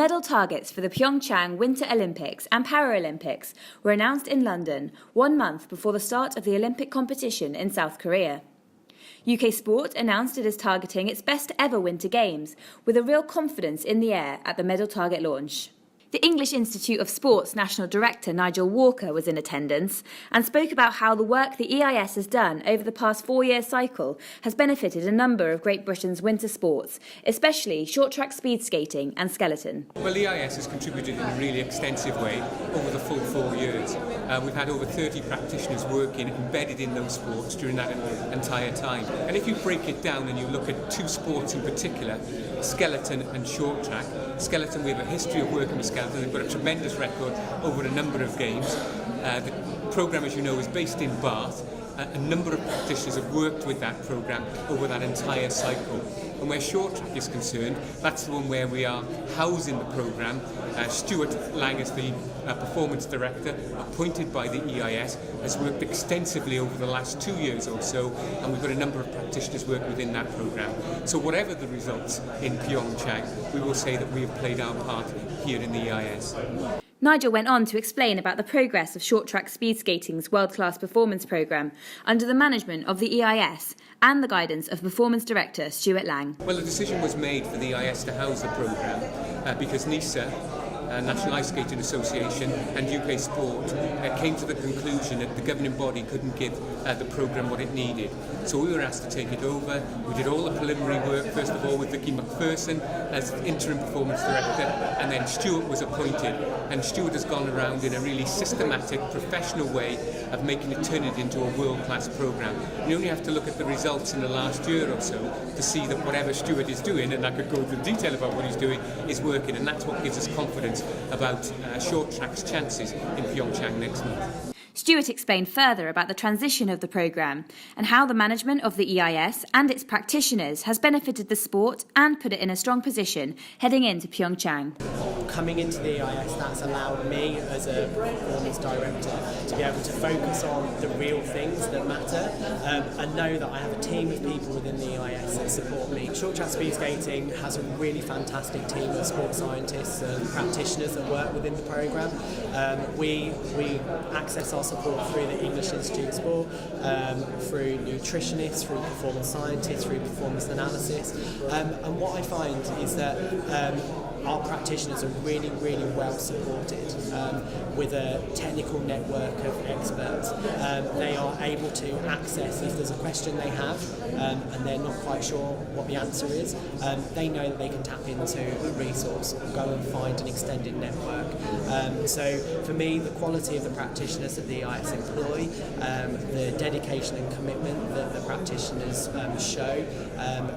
Medal targets for the Pyeongchang Winter Olympics and Paralympics were announced in London 1 month before the start of the Olympic competition in South Korea. UK Sport announced it is targeting its best ever Winter Games, with a real confidence in the air at the medal target launch. The English Institute of Sport's National Director Nigel was in attendance and spoke about how the work the EIS has done over the past 4-year cycle has benefited a number of Great Britain's winter sports, especially short track speed skating and skeleton. Well, the EIS has contributed in a really extensive way over the full 4 years. We've had over 30 practitioners working embedded in those sports during that entire time. And if you break it down and you look at 2 sports in particular, skeleton and short track. Skeleton, we have a history of working with skeleton. They've got a tremendous record over a number of games. The programme, as you know, is based in Bath. A number of practitioners have worked with that programme over that entire cycle. And where short track is concerned, that's the one where we are housing the programme. Stewart, Laing is the performance director, appointed by the EIS, has worked extensively over the last 2 years or so, and we've got a number of practitioners working within that programme. So whatever the results in Pyeongchang, we will say that we have played our part here in the EIS. Nigel went on to explain about the progress of short track speed skating's world-class performance programme under the management of the EIS and the guidance of performance director Stewart Laing. Well, the decision was made for the EIS to house the programme because NISA, National Ice Skating Association, and UK Sport came to the conclusion that the governing body couldn't give the programme what it needed. So we were asked to take it over. We did all the preliminary work, first of all with Vicky McPherson as interim performance director, and then Stewart was appointed. And Stewart has gone around in a really systematic, professional way of making it, turn it into a world-class programme. You only have to look at the results in the last year or so to see that whatever Stewart is doing, and I could go into detail about what he's doing, is working, and that's what gives us confidence about short track's chances in Pyeongchang next month. Stewart explained further about the transition of the programme and how the management of the EIS and its practitioners has benefited the sport and put it in a strong position heading into Pyeongchang. Coming into the EIS, that's allowed me as a performance director to be able to focus on the real things that matter and know that I have a team of people within the EIS that support me. Short track speed skating has a really fantastic team of sports scientists and practitioners that work within the programme. We access our support through the English Institute of Sport, through nutritionists, through performance scientists, through performance analysis. And what I find is that our practitioners are really, really well supported with a technical network of experts. They are able to access, if there's a question they have and they're not quite sure what the answer is, they know that they can tap into a resource, go and find an extended network. So for me, the quality of the practitioners that the EIS employ, the dedication and commitment that the practitioners show,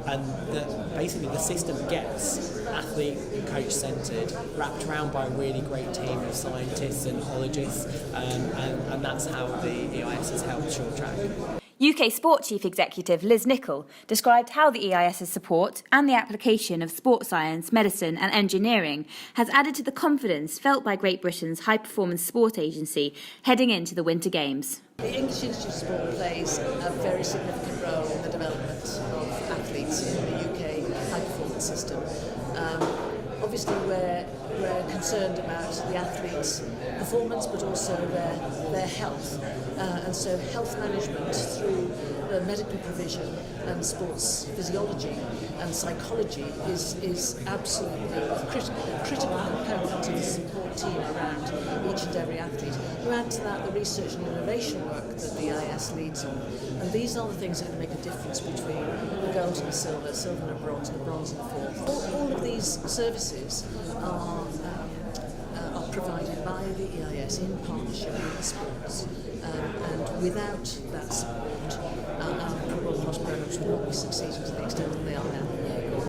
and that basically the system gets athlete and coach centred, wrapped around by a really great team of scientists and ologists, and that's how the EIS has helped short track. UK Sport Chief Executive Nicholl described how the EIS's support and the application of sports science, medicine and engineering has added to the confidence felt by Great Britain's high-performance sport agency heading into the Winter Games. The English Institute of Sport plays a very significant role in the development of athletes in the UK high-performance system. Obviously, we're concerned about the athletes' performance, but also their health. And so health management through the medical provision and sports physiology and psychology is absolutely a critical component of the support team around each and every athlete. You add to that the research and innovation work that the EIS leads on, and these are the things that make a difference between the gold and the silver and the bronze and the fourth. All of these services are provided by the EIS in partnership with the sports, and without that support, our World Class programmes would not be succeeding to the extent that they are now.